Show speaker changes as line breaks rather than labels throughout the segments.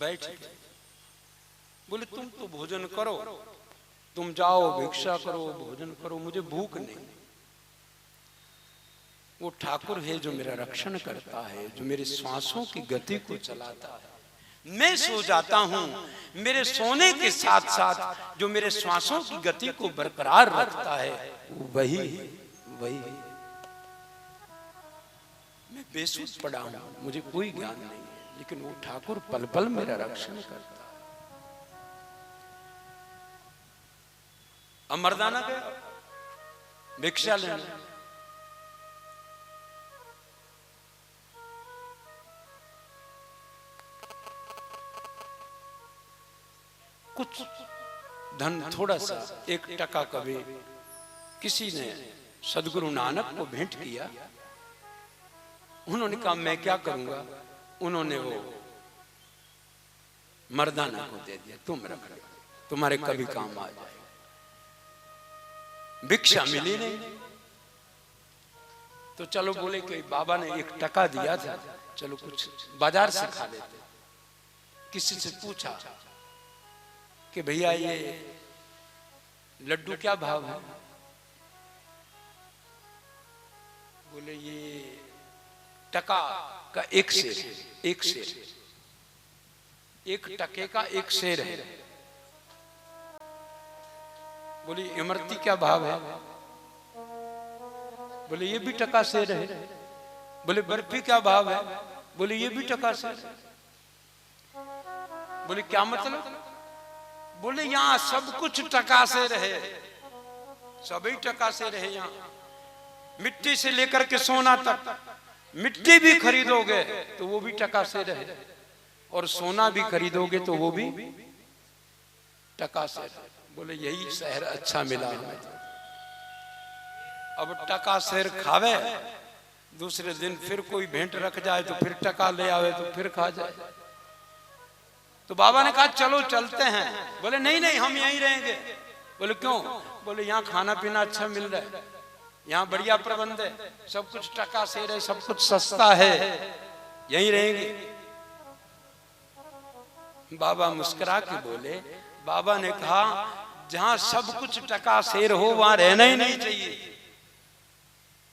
बैठ गए। बोले तुम तो भोजन करो, तुम जाओ भिक्षा करो, भोजन करो, मुझे भूख नहीं। वो ठाकुर है जो मेरा रक्षण करता है, जो मेरे श्वासों की गति को चलाता है। मैं सो जाता हूं, मेरे सोने के साथ साथ जो मेरे श्वासों की गति को बरकरार रखता है वही वही। मैं बेसुध पड़ा हूं, मुझे कोई ज्ञान नहीं है, लेकिन वो ठाकुर पल पल मेरा रक्षण करता है। अमरदाना गया भिक्षा लेने, कुछ धन थोड़ा सा 1 टका कभी किसी ने सदगुरु नानक को भेंट किया। उन्होंने कहा मैं क्या करूंगा, उन्होंने वो मर्दाना को दे दिया, तुम रख लो, तुम्हारे कभी काम आ जाए। भिक्षा मिली नहीं, तो चलो बोले कि बाबा ने 1 टका दिया था, चलो कुछ बाजार से खा लेते। किसी से पूछा कि भैया ये लड्डू क्या भाव है? बोले ये टका का 1 सेर, 1 सेर, 1 टके का 1 सेर है। बोले इमरती क्या भाव है? बोले ये भी टका सेर है। बोले बर्फी क्या भाव है? बोले ये भी टका सेर है। बोले क्या मतलब? बोले यहाँ सब कुछ टका से रहे, सभी टका से रहे। यहाँ मिट्टी से लेकर के सोना तक, मिट्टी भी खरीदोगे तो वो भी टका से रहे, और सोना भी खरीदोगे तो वो भी टका से रहे। बोले यही शहर अच्छा मिला हमें। अब टका शेर खावे, दूसरे दिन फिर कोई भेंट रख जाए तो फिर टका ले आवे तो फिर खा जाए। तो बाबा ने कहा चलो चलते हैं। बोले नहीं नहीं हम यहीं रहेंगे। बोले क्यों? बोले यहाँ खाना पीना अच्छा मिल रहा है, यहाँ बढ़िया प्रबंध है, सब कुछ टका शेर है, सब कुछ सस्ता है, यहीं रहेंगे। बाबा मुस्कुरा के बोले, बाबा ने कहा जहां सब कुछ टका शेर हो वहां रहना ही नहीं चाहिए,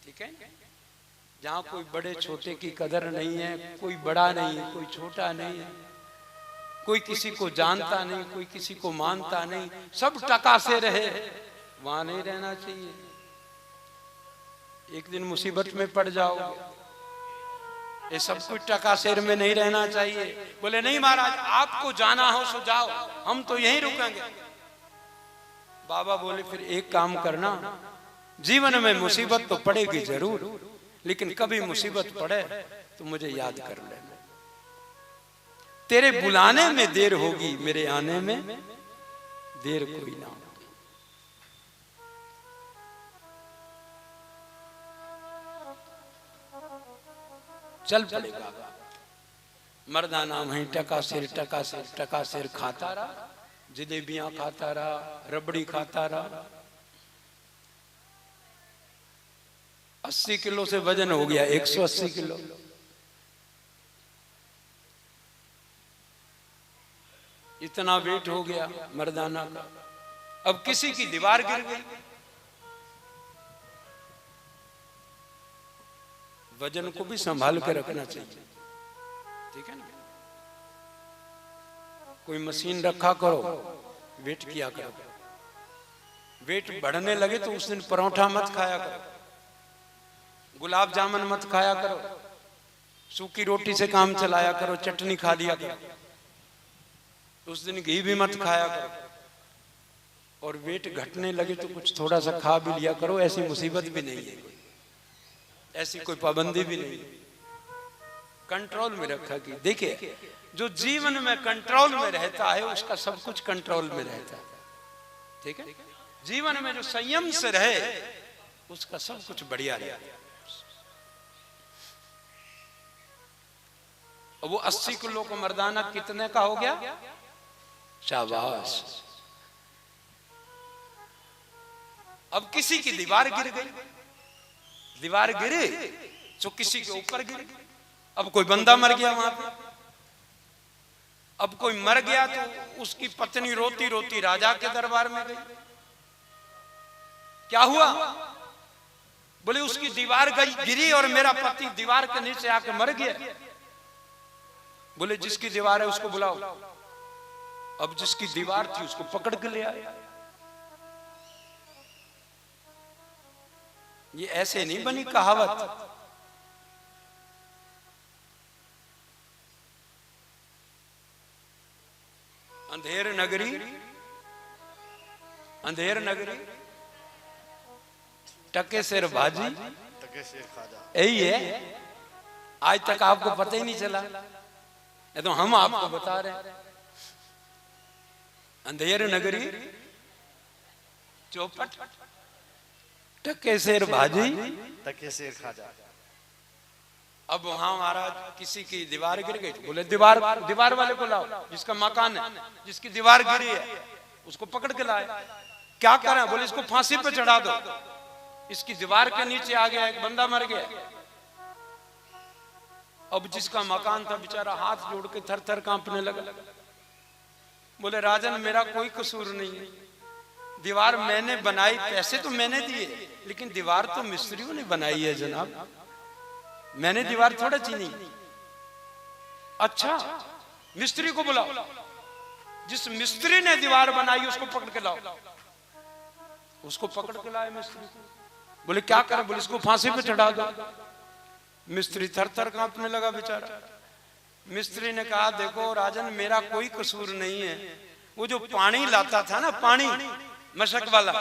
ठीक है? जहां कोई बड़े छोटे की कदर नहीं है, कोई बड़ा नहीं है, कोई छोटा नहीं है, कोई किसी को जानता नहीं, कोई किसी को मानता नहीं, सब टका से रहे, वहां नहीं रहना चाहिए। एक दिन मुसीबत में पड़ जाओगे, ये सब कुछ टका शेर में नहीं रहना चाहिए। बोले नहीं महाराज आपको जाना हो सो जाओ, हम तो यहीं रुकेंगे। बाबा बोले फिर एक काम करना, जीवन में मुसीबत तो पड़ेगी जरूर, लेकिन कभी मुसीबत पड़े तो मुझे याद कर लेना। तेरे बुलाने में देर होगी, मेरे आने में देर कोई ना होगी। चल पड़े बाबा। मर्दाना वहीं टका सिर खाता रहा, जलेबियां खाता रहा, रबड़ी खाता रहा। 80 किलो से वजन हो गया 180 किलो। इतना वेट हो गया मर्दाना का। अब किसी की दीवार गिर गई, वजन को भी संभाल के रखना चाहिए, ठीक है ना? कोई मशीन रखा करो, वेट किया करो। वेट बढ़ने लगे तो उस दिन परोठा मत खाया करो, गुलाब जामुन मत खाया करो, सूखी रोटी से काम चलाया करो, चटनी खा लिया करो, उस दिन घी भी मत खाया करो। और वेट घटने लगे तो कुछ थोड़ा सा खा भी लिया करो। ऐसी मुसीबत भी नहीं है, ऐसी कोई पाबंदी भी नहीं, कंट्रोल में रखा कि देखिए जो जीवन में कंट्रोल में रहता है उसका सब कुछ कंट्रोल में रहता है, ठीक है? जीवन में जो संयम से रहे उसका सब कुछ बढ़िया रहता है। वो 80 किलो का मर्दाना कितने का हो गया? शाबाश। अब किसी की दीवार गिर गई, दीवार गिरे तो किसी के ऊपर गिरे। अब कोई बंदा मर गया वहां पे, अब कोई मर गया तो उसकी पत्नी रोती रोती राजा के दरबार में गई। क्या हुआ? बोले उसकी दीवार गई गिरी और मेरा पति दीवार के नीचे आके मर गया। बोले जिसकी दीवार है उसको बुलाओ। अब जिसकी दीवार थी उसको पकड़ के ले आए। ये ऐसे नहीं बनी कहावत। अंधेर नगरी, अंधेर नगरी, टके सिर भाजी,
टके सिर खाजा,
यही है। आज तक आपको पता ही नहीं चला, ये तो हम आपको बता रहे हैं। अंधेर नगरी, चौपट, टके सिर भाजी,
टके सिर खाजा।
अब वहां महाराज किसी की दीवार गिर गई, बोले दीवार वाले को लाओ, जिसका मकान है, जिसकी दीवार गिरी है उसको पकड़ के लाए। क्या करें? बोले इसको फांसी पे चढ़ा दो, इसकी दीवार के नीचे आ गया, एक बंदा मर गया। अब जिसका मकान था बेचारा हाथ जोड़ के थर थर कांपने लगा। बोले राजन मेरा कोई कसूर नहीं है, दीवार मैंने बनाई, पैसे तो मैंने दिए, लेकिन दीवार तो मिस्त्रियों ने बनाई है जनाब, मैंने दीवार थोड़ा चीनी। अच्छा मिस्त्री को बुलाओ, जिस मिस्त्री ने दीवार बनाई उसको पकड़ के लाओ। उसको पकड़ के लाए मिस्त्री को। बोले क्या करें? बोले इसको फांसी पे चढ़ा दो। मिस्त्री थर थर कांपने लगा बेचारा। मिस्त्री ने कहा देखो राजन मेरा कोई कसूर नहीं है, वो जो पानी लाता था ना, पानी मशक वाला,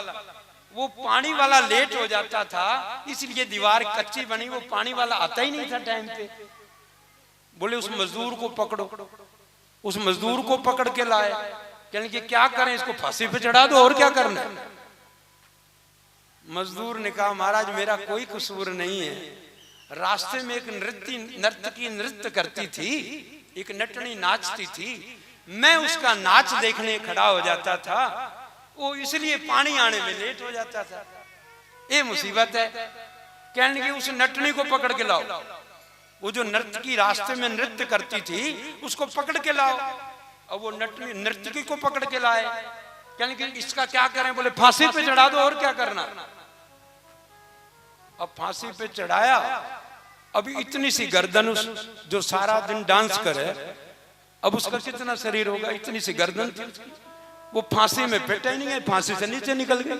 वो पानी वाला लेट हो जाता था, इसलिए दीवार कच्ची बनी, वो पानी वाला आता ही नहीं था टाइम पे। बोले उस मजदूर को पकड़ो। उस मजदूर को पकड़ के लाए। कहने कि क्या करें? इसको फांसी पे चढ़ा दो, और क्या करना है? मजदूर ने कहा महाराज मेरा कोई कसूर नहीं है, रास्ते में एक नर्तकी नृत्य करती थी, एक नटनी नाचती थी, मैं उसका नाच देखने खड़ा हो जाता था, वो इसलिए पानी आने में लेट हो जाता था। ये मुसीबत है। कहने की उस नटनी को पकड़ के लाओ, वो जो नर्तकी रास्ते में नृत्य करती थी उसको पकड़ के लाओ। अब वो नटनी नर्तकी को पकड़ के लाए। कहने की इसका क्या करें? बोले फांसी पे चढ़ा दो, और क्या करना। अब फांसी पे चढ़ाया। अभी इतनी सी गर्दन, उस जो सारा दिन डांस करे, अब उसका कितना शरीर होगा, इतनी सी गर्दन थी उसकी। वो फांसी में फिटा ही नहीं है, फांसी से नीचे निकल गई।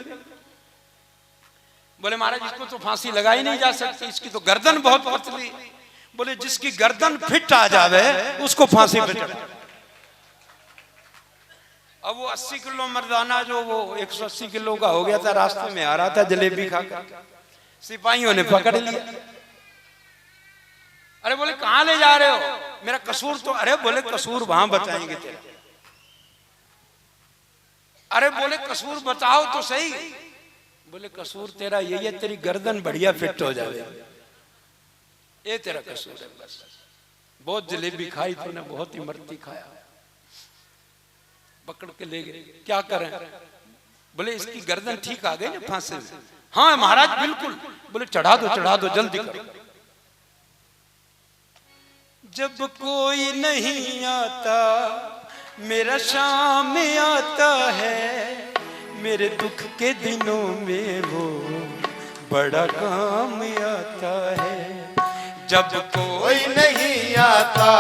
बोले महाराज इसको तो फांसी लगाई नहीं जा सकती, इसकी तो गर्दन बहुत पतली। बोले जिसकी गर्दन फिट आ जावे उसको फांसी पे चढ़ा। अब वो 80 किलो मर्दाना जो वो 180 किलो का हो गया था, रास्ते में आ रहा था जलेबी खाकर, सिपाहियों ने पकड़ लिया। अरे बोले कहां ले जा रहे हो? मेरा कसूर तो, अरे बोले कसूर वहां बताएंगे तेरा। अरे बोले कसूर बताओ तो सही। बोले कसूर तेरा यही है, तेरी गर्दन बढ़िया फिट हो जाए, ये तेरा कसूर है बस। बहुत जलेबी खाई तूने, बहुत इमरती खाया। पकड़ के ले गए। क्या करें? बोले इसकी गर्दन ठीक आ गई ना फांसी में? हाँ महाराज बिल्कुल। बोले चढ़ा दो जल्दी करो। जब कोई नहीं आता मेरा शाम आता है, मेरे दुख के दिनों में वो बड़ा काम आता है। जब
कोई नहीं आता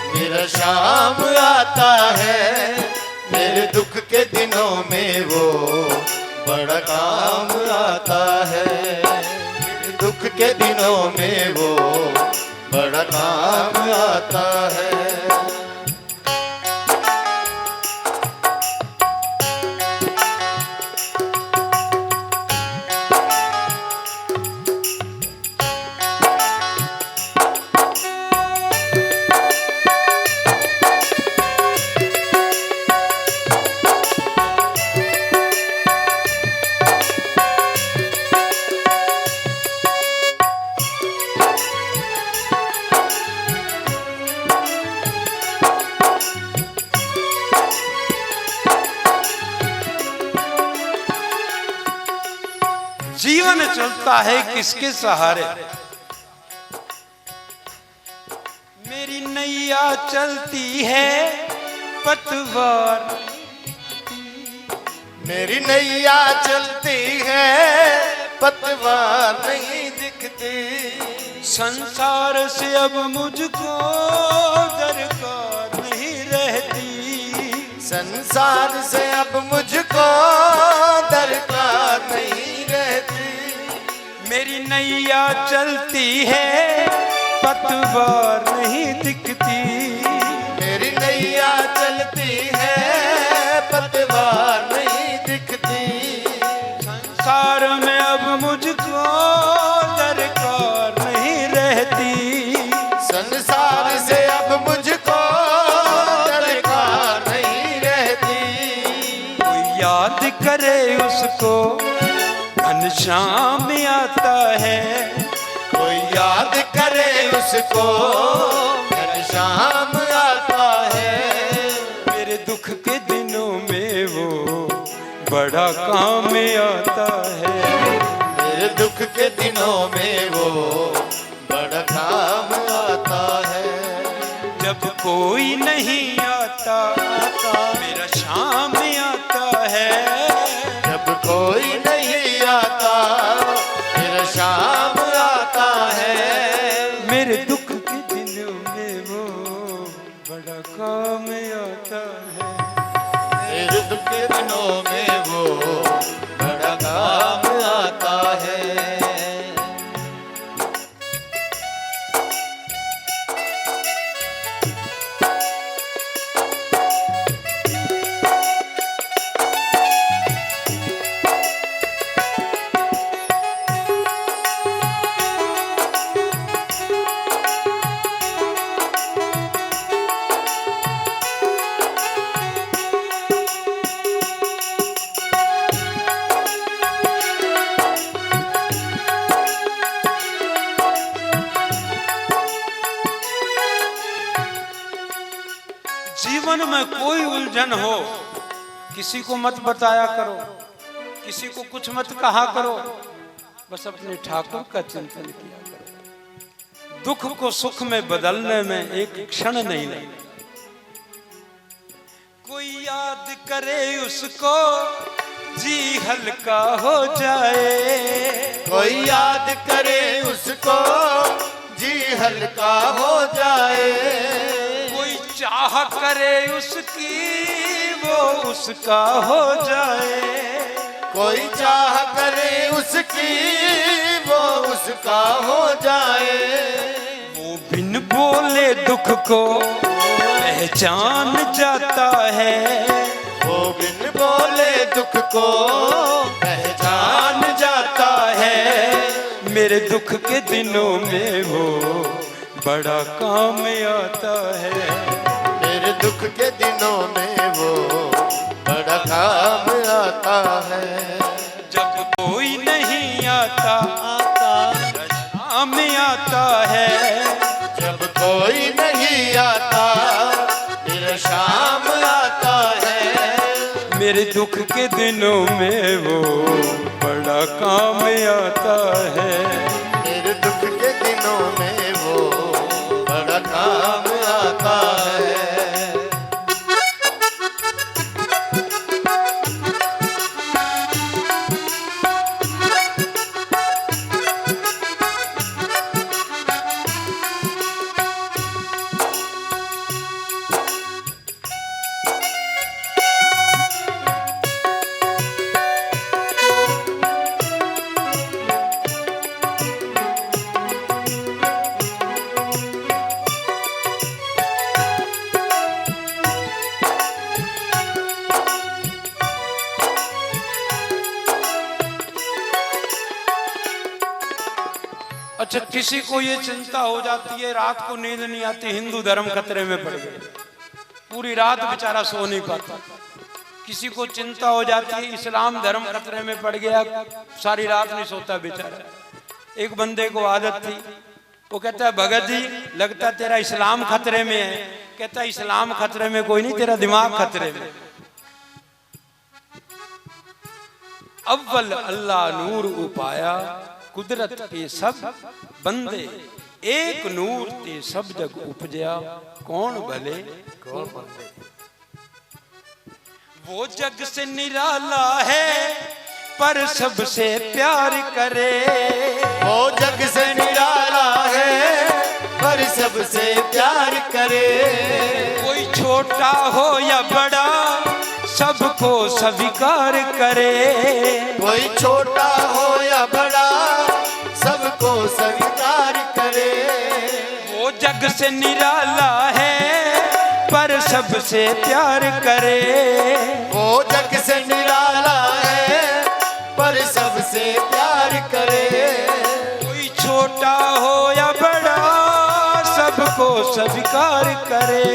मेरा शाम आता है, मेरे दुख के दिनों में वो बड़ा काम आता है। मेरे दुख के दिनों में वो बड़ा काम आता है।
जीवन चलता है किसके सहारे? मेरी नई नैया चलती है पतवार,
मेरी नैया चलती है पतवार नहीं दिखती।
संसार से अब मुझको दरकार नहीं रहती,
संसार से अब मुझको दरकार नहीं रहती।
मेरी नैया चलती है पतवार नहीं दिखती,
मेरी नैया चलती है पतवार नहीं दिखती।
संसार में अब मुझको दरकार नहीं रहती,
संसार से अब मुझको दरकार नहीं रहती।
कोई याद करे उसको घनश्याम आता है,
कोई याद करे उसको घनश्याम आता है।
मेरे दुख के दिनों में वो बड़ा काम आता है,
मेरे दुख के दिनों में वो बड़ा काम आता है।
जब कोई नहीं आता मेरा शाम आता है,
जब कोई नहीं आता मेरा शाम आता है।
मेरे दुख के दिनों में वो बड़ा काम आता है,
मेरे दुख के दिनों में वो बड़ा काम आता है।
जीवन में कोई उलझन हो किसी को मत बताया करो, किसी को कुछ मत कहा करो, बस अपने ठाकुर का चिंतन किया करो। दुख को सुख में बदलने में एक क्षण नहीं लगता। कोई याद करे उसको जी हल्का हो जाए,
कोई याद करे उसको जी हल्का हो जाए।
कोई चाह करे उसकी वो उसका हो जाए,
कोई चाह करे उसकी वो उसका हो जाए।
वो बिन बोले दुख को पहचान जाता है,
वो बिन बोले दुख को पहचान
जाता है। मेरे दुख के दिनों में वो बड़ा काम आता है,
मेरे दुख के दिनों में वो बड़ा काम आता है।
जब कोई नहीं आता शाम आता है,
जब कोई नहीं आता फिर शाम आता है।
मेरे दुख के दिनों में वो बड़ा काम आता है,
मेरे दुख के दिनों में वो बड़ा काम आता है।
अच्छा, किसी को ये चिंता हो जाती है रात को नींद नहीं आती, हिंदू धर्म खतरे में पड़ गए, पूरी रात बेचारा सो नहीं पाता। किसी को चिंता हो जाती है इस्लाम धर्म खतरे में पड़ गया, सारी रात नहीं सोता बेचारा। एक बंदे को आदत थी, वो कहता है भगत जी लगता तेरा इस्लाम खतरे में है। कहता है इस्लाम खतरे में कोई नहीं, तेरा दिमाग खतरे में। अव्वल अल्लाह नूर उपाया, कुदरत के सब बंदे एक नूर ते सब जग उपजया, कौन भले कौन भले। वो जग से निराला है पर सबसे प्यार करे।
वो जग से निराला है पर सबसे प्यार करे।
कोई छोटा हो या बड़ा सबको स्वीकार करे।
कोई छोटा हो या बड़ा सबको स्वीकार करे।
वो जग से निराला है पर सबसे प्यार करे।
वो जग से निराला है पर सबसे प्यार करे।
कोई छोटा हो या बड़ा सबको स्वीकार करे।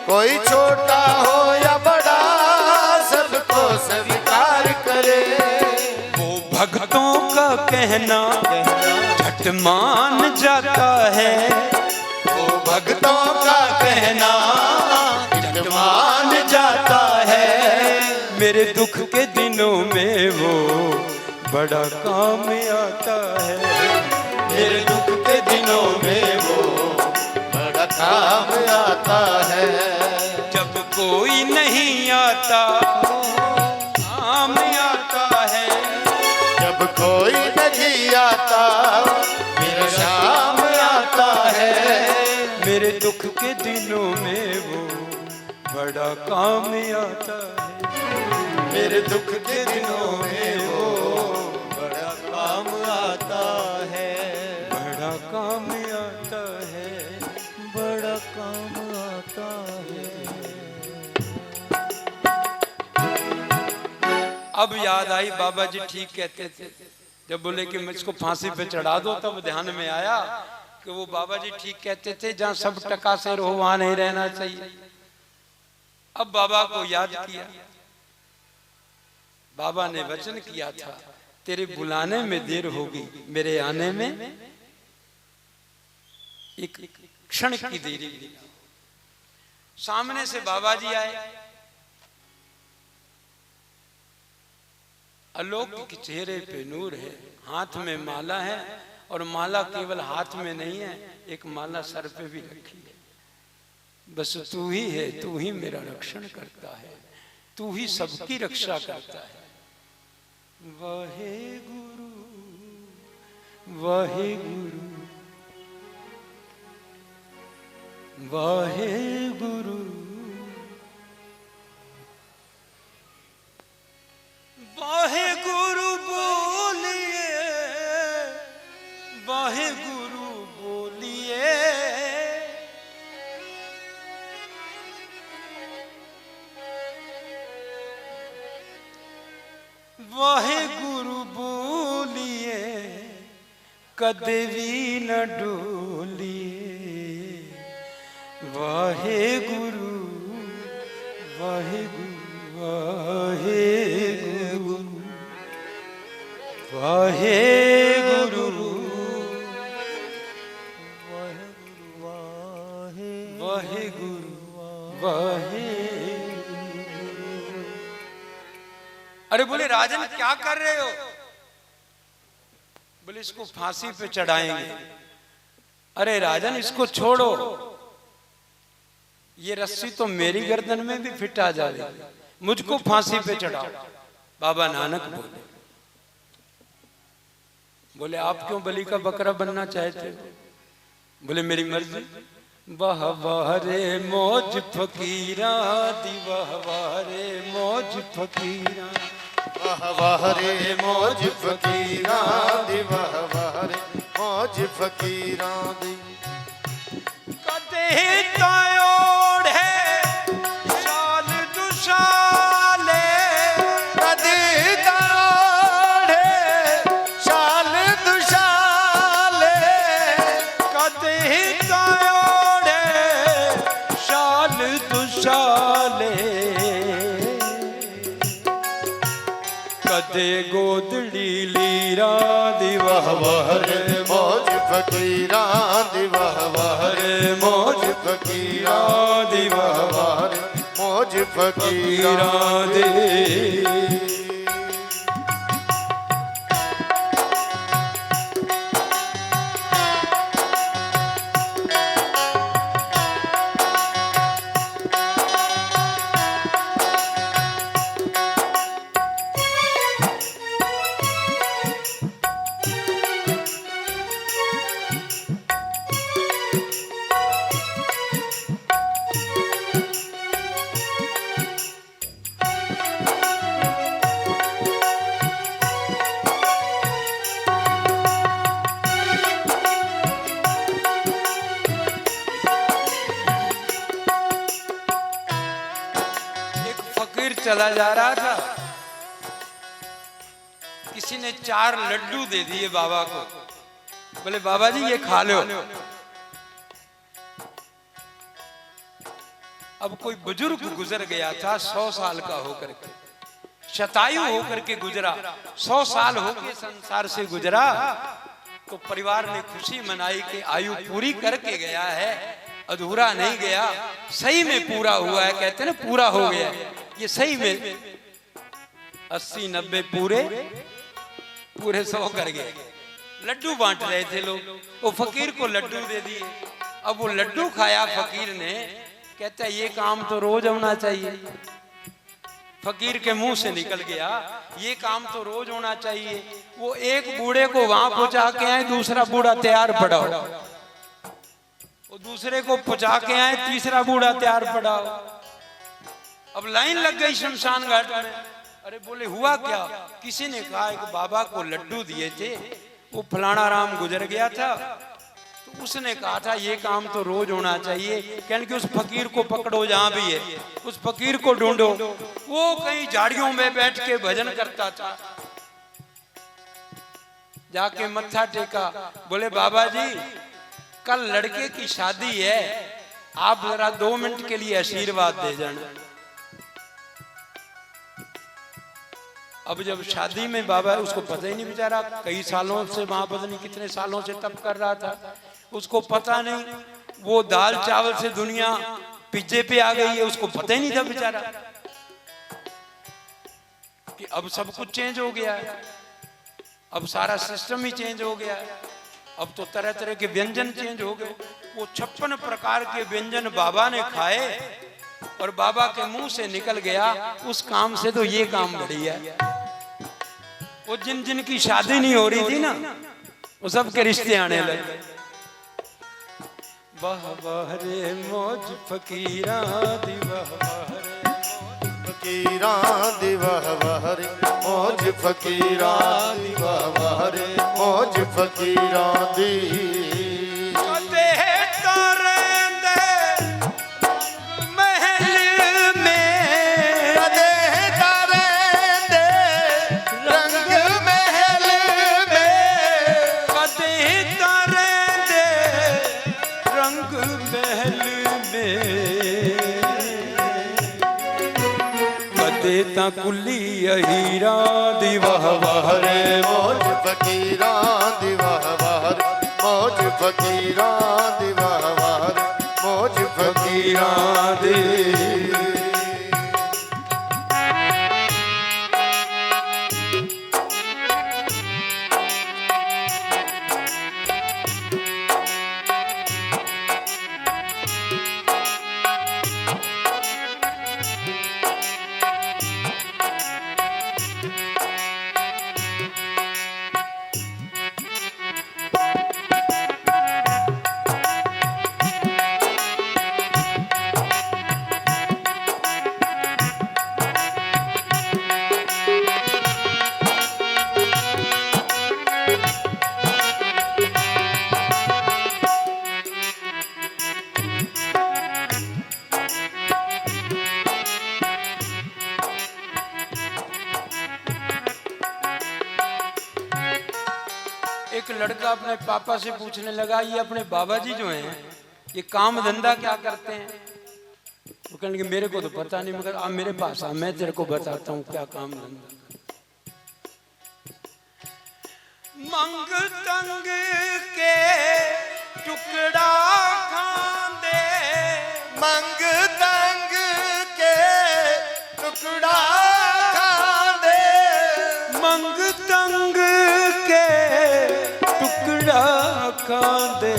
कोई छोटा हो या बड़ा सबको स्वीकार करे।
वो भक्तों का कहना झट मान जाता है।
वो भक्तों का कहना झट मान जाता है।
मेरे दुख के दिनों में वो बड़ा काम आता है।
मेरे दुख के दिनों में वो बड़ा काम आता है।
जब कोई नहीं आता काम आता है।
जब कोई नहीं आता मेरा शाम आता है।
मेरे दुख के दिनों में वो बड़ा काम आता है।
मेरे दुख के दिनों में वो बड़ा काम आता है।
बड़ा काम आता है।
बड़ा काम आता है।
अब याद आई बाबा जी ठीक कहते थे। जब बोले कि मुझको फांसी पे चढ़ा दो तब ध्यान में आया कि वो बाबा जी ठीक कहते थे, जहाँ सब टका से रहो वहां नहीं रहना चाहिए। अब बाबा को याद किया। बाबा ने वचन किया था तेरे बुलाने में देर होगी, मेरे आने में एक क्षण की देरी। सामने से बाबा जी आए। अलौकिक चेहरे पे नूर है, हाथ में माला है और माला केवल हाथ में नहीं है, एक माला सर पे भी रखी है। बस तू ही है, तू ही मेरा रक्षण करता है, तू ही सबकी रक्षा करता है। वाहे गुरु वाहे गुरु वाहे गुरु वाहे गुरु बोलिए, वाहे गुरु बोलिए। वाहे गुरु बोलिए, कदे भी न डोलिए। वाहे गुरु वाहे गुरु वाहे गुरु वाहे गुरु वाहे गुरु वाहे। अरे बोले राजन क्या कर रहे हो? बोले इसको फांसी पे चढ़ाएंगे। अरे राजन इसको छोड़ो, ये रस्सी तो मेरी गर्दन में भी फिट आ जाएगी, मुझको फांसी पे चढ़ाओ। बाबा नानक बोले। बोले आप क्यों बलि का बकरा बनना चाहते हो? बोले मेरी मर्जी। वाह वाह रे मौज फकीरा दी, वाह वाह रे मौज फकीरा,
वाह वाह रे मौज फकीरा दी, वाह वाह रे मौज फकीरा दी।
कदे तायोड़ है साल दुसाले,
कदे तायोड़ है साल दुसाले,
कदे तायोड़ है साल दुसाले। कदे गोदड़ी लीरा दी, वाह वाह रे
मौज फकीरा दी, वाह वाह रे मौज फकीरा दी, वाह वाह रे मौज फकीरा दी।
चला जा रहा था, किसी ने 4 लड्डू दे दिए बाबा को, बोले बाबा जी ये खा लो। अब कोई बुजुर्ग गुजर गया था 100 साल का होकर के, शतायु होकर के गुजरा, 100 साल होके संसार से गुजरा, तो परिवार ने खुशी मनाई कि आयु पूरी करके गया है, अधूरा नहीं गया, सही में पूरा हुआ है। कहते हैं ना पूरा हो गया, ये सही में 80-90 पूरे 100 कर गए। लड्डू बांट रहे थे लोग, वो फकीर को लड्डू दे दिए। अब वो लड्डू खाया फकीर ने, कहता है ये काम तो रोज होना चाहिए। फकीर के मुंह से निकल गया ये काम तो रोज होना चाहिए। वो एक बूढ़े को वहां पहुंचा के आए, दूसरा बूढ़ा तैयार पड़ा हो, वो दूसरे को पहुंचा के आए, तीसरा बूढ़ा तैयार पड़ा हो। अब लाइन लग गई शमशान घाट में। अरे बोले हुआ क्या? किसी ने कहा कि बाबा को लड्डू दिए थे, वो फलाना राम गुजर गया था, तो उसने कहा था ये काम तो रोज होना चाहिए। कहने कि उस फकीर को पकड़ो जहां भी है, उस फकीर को ढूंढो। वो कहीं झाड़ियों में बैठ के भजन करता था। जाके मत्था टेका, बोले बाबा जी कल लड़के की शादी है, आप जरा 2 मिनट के लिए आशीर्वाद दे जाना। अब जब शादी में बाबा, उसको पता ही नहीं बेचारा, कई सालों से वहां पता नहीं कितने सालों से तप कर रहा था, उसको पता नहीं, वो दाल चावल से दुनिया पिज्जे पे आ गई है, उसको पता ही नहीं था बेचारा कि अब सब कुछ चेंज हो गया है, अब सारा सिस्टम ही चेंज हो गया है। अब तो तरह तरह के व्यंजन चेंज हो गए। वो 56 प्रकार के व्यंजन बाबा ने खाए और बाबा के मुंह से निकल गया, उस काम से तो ये काम बढ़िया। वो जिन जिन की शादी नहीं हो रही थी ना, वो सब के रिश्ते आने लगे। वाह वाह रे मौज फकीरा दी, वाह वाह रे
फकीरा दी, वाह वाह रे मौज फकीरा दी, वाह वाह रे मौज फकीरा दी।
कुली हीरा दी, वाह वाह रे
मौज फकीरा दी, वाह वाह रे मौज फकीरा दी, वाह वाह रे मौज फकीरा दी।
एक लड़का अपने पापा से पूछने लगा, ये अपने बाबा जी जो हैं ये काम धंधा क्या करते हैं? वो कहने कि मेरे को तो पता नहीं, मगर आप मेरे पास आ, मैं तेरे को बताता हूँ क्या काम धंधा। मंग तंग के टुकड़ा खांदे,
मंग तंग के टुकड़ा खांदे,
मंग तंग के टुकड़ा खांदे,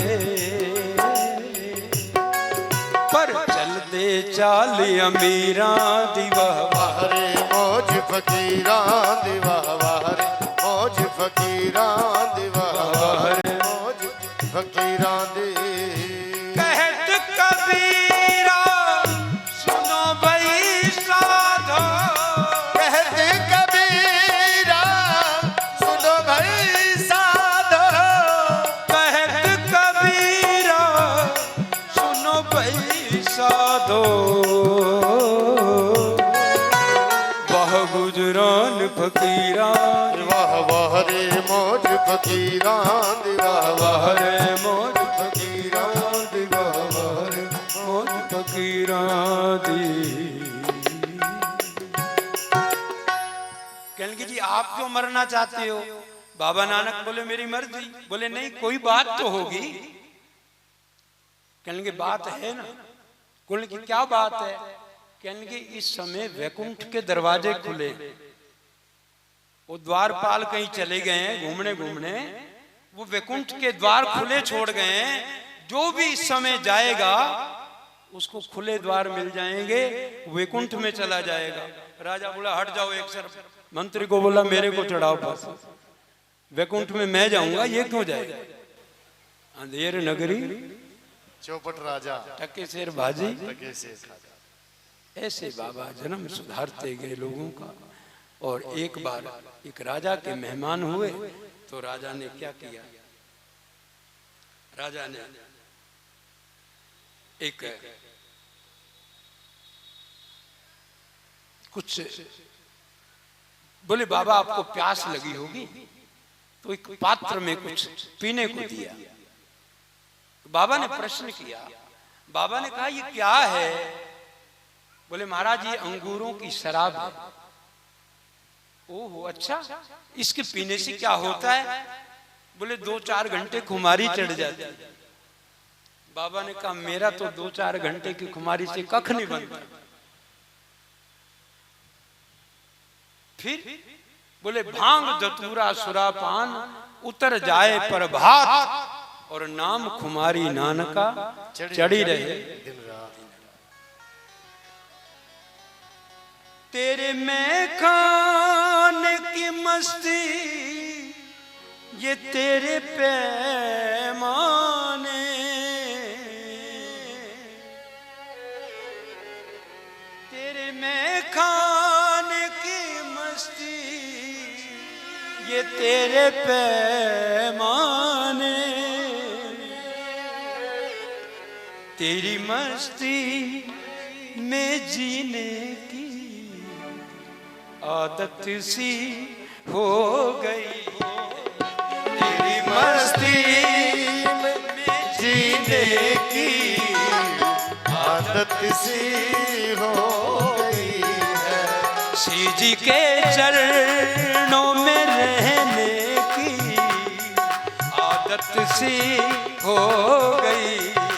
पर चलते चाल अमीरा दी, वाह वाह
रे मौज फकीरा दी, वाह वाह रे मौज फकीरा दी, वाह वाह रे मौज फकीरा दी।
कहत कबीरा सुनो भाई साधो,
कहत कबीरा सुनो भाई साधो,
कहत कबीरा सुनो भाई साधो, गुजरान फकीरान दी,
वाह वाह रे मौज फकीरां दी, वाह वाह रे
रे मौज
फकीरां दी, वाह वाह रे
मौज फकीरान दी। कहने लगे जी आप क्यों मरना चाहते हो? बाबा नानक बोले मेरी मर्जी। बोले नहीं कोई बात तो होगी। कहने लगे बात है ना। बोले कि क्या बात है? कहने लगे इस समय वैकुंठ के दरवाजे खुले, वो द्वारपाल कहीं चले गए हैं घूमने घूमने, वो वैकुंठ के द्वार खुले छोड़ गए हैं। जो भी इस समय जाएगा उसको खुले द्वार मिल जाएंगे, वैकुंठ में चला जाएगा। राजा बोला हट जाओ एक तरफ। मंत्री को बोला मेरे को चढ़ाओ पास, वैकुंठ में मैं जाऊंगा, ये क्यों जाएगा? अंधेर नगरी
चौपट राजा
टके शेर बाजी।
टके से खाजा।
ऐसे बाबा जन्म सुधारते गए लोगों का। और एक बार एक राजा के मेहमान हुए तो राजा ने क्या किया? राजा ने एक कुछ बोले बाबा आपको प्यास लगी होगी, तो एक पात्र में कुछ पीने को दिया। बाबा ने प्रश्न किया, बाबा ने कहा ये क्या है? बोले महाराज ये अंगूरों की शराब है। ओहो अच्छा, इसके पीने से क्या होता है? बोले 2-4 घंटे खुमारी चढ़ जाती है। बाबा ने कहा मेरा तो 2-4 घंटे की खुमारी से कख नहीं बनता। फिर बोले भांग धतूरा सुरापान उतर जाए प्रभात, और नाम खुमारी नानका चढ़ी रहे
दिन रात।
तेरे में खाने की मस्ती ये तेरे पैमाने, तेरे में खाने की मस्ती ये तेरे पैमाने, तेरी मस्ती में जीने की आदत सी हो गई, तेरी मस्ती
में जीने की आदत सी हो गई है।
श्री जी के चरणों में रहने की आदत सी हो गई है।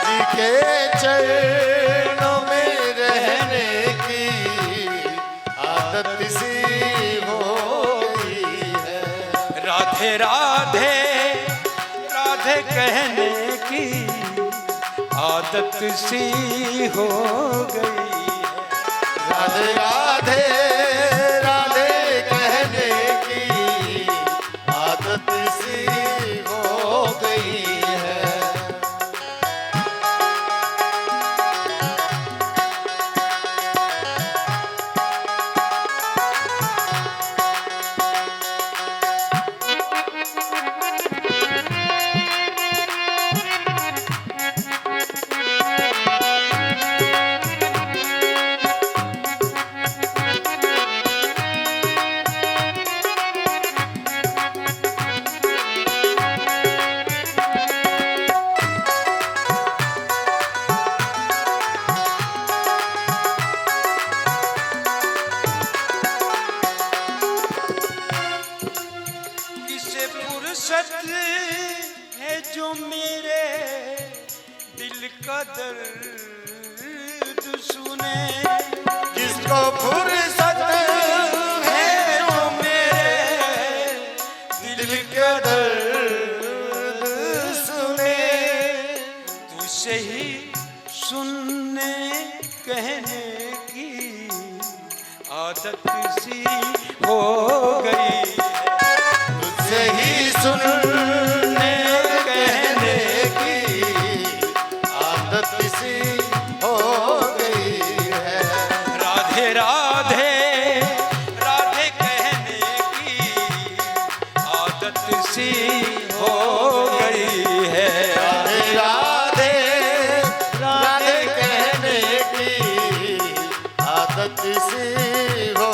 जी के चरणों में रहने की आदत सी हो गई है।
राधे राधे राधे कहने की आदत सी हो गई है।
राधे राधे राधे कहने की आदत सी हो गई है।
है जो मेरे दिल का दर्द सुने,
जिसको फुर्सत है जो मेरे दिल का दर्द सुने,
तुझसे ही सुनने कहने की आदत सी हो गई,
तुझसे ही सुनने कहने की आदत सी हो गई है।
राधे राधे राधे कहने की आदत सी हो गई है।
राधे राधे राधे कहने की आदत सी हो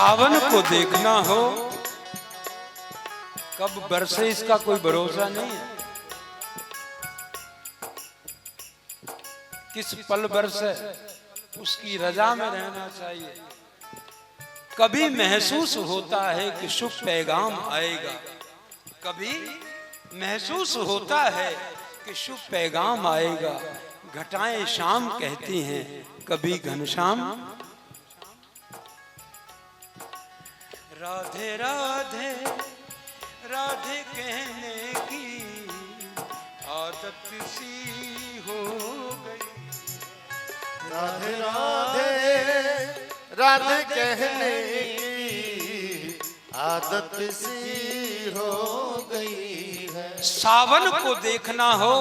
सावन को देखना हो, कब बरसे इसका कोई भरोसा नहीं है। किस पल बरसे उसकी रजा में रहना चाहिए। कभी महसूस होता है कि शुभ पैगाम आएगा, कभी महसूस होता है कि शुभ पैगाम आएगा। घटाएं शाम कहती हैं, कभी घनश्याम। राधे राधे राधे कहने की आदत सी हो गई।
राधे राधे राधे कहने की आदत सी हो गई है।
सावन को देखना हो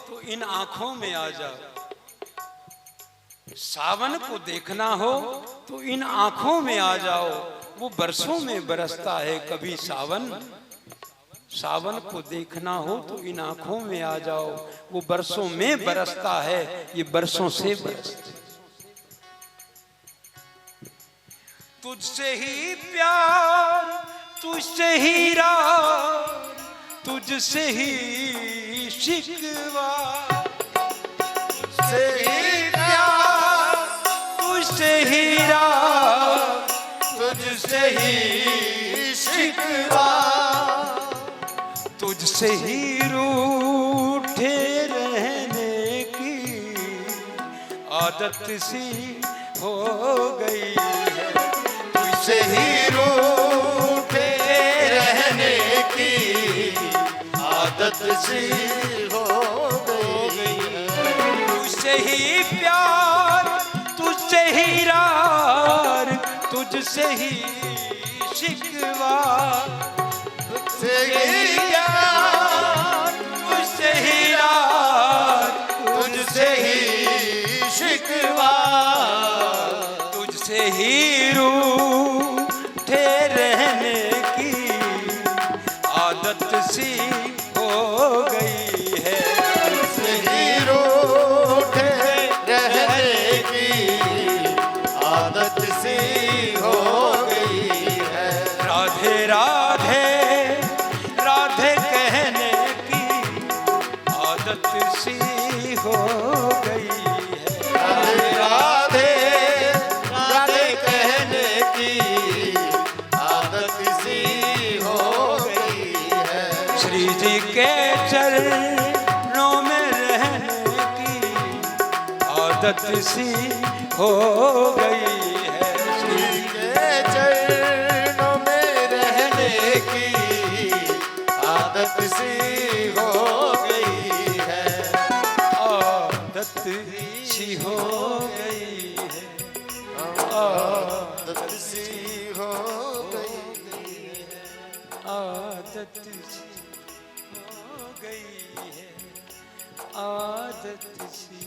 तो इन आंखों में आ जाओ। सावन को देखना हो तो इन आंखों में आ जाओ। वो बरसों में बरसता है कभी सावन। सावन को देखना हो तो इन आंखों में आ जाओ। वो बरसों में बरसता है, ये बरसों से बरसता। तुझसे ही प्यार, तुझसे ही रार, तुझसे ही शिकवा।
तुझसे ही प्यार,
तुझसे ही रार,
तुझसे ही शिकवा।
तुझसे ही रूठे रहने की आदत सी हो गई है।
तुझसे ही रूठे रहने की आदत सी हो गई है।
तुझसे ही प्यार, तुझसे ही रार, तुझसे ही शिकवा।
तुझसे ही प्यार,
तुझसे ही रार,
तुझसे ही शिकवा।
तुझसे ही रूठे रहने की आदत सी हो गई है।
तुझसे ही रूठे रहने की आदत सी हो गई है।
राधे राधे राधे कहने की आदत सी हो गई है।
राधे राधे राधे कहने की आदत सी हो गई है।
श्री जी के चरणों में रहने की आदत सी हो गई है।
श्री के चरणों में रहने की आदत सी हो गई है।
आदत सी हो गई है।
आदत सी हो गई है।
आदत सी हो गई है। आदत सी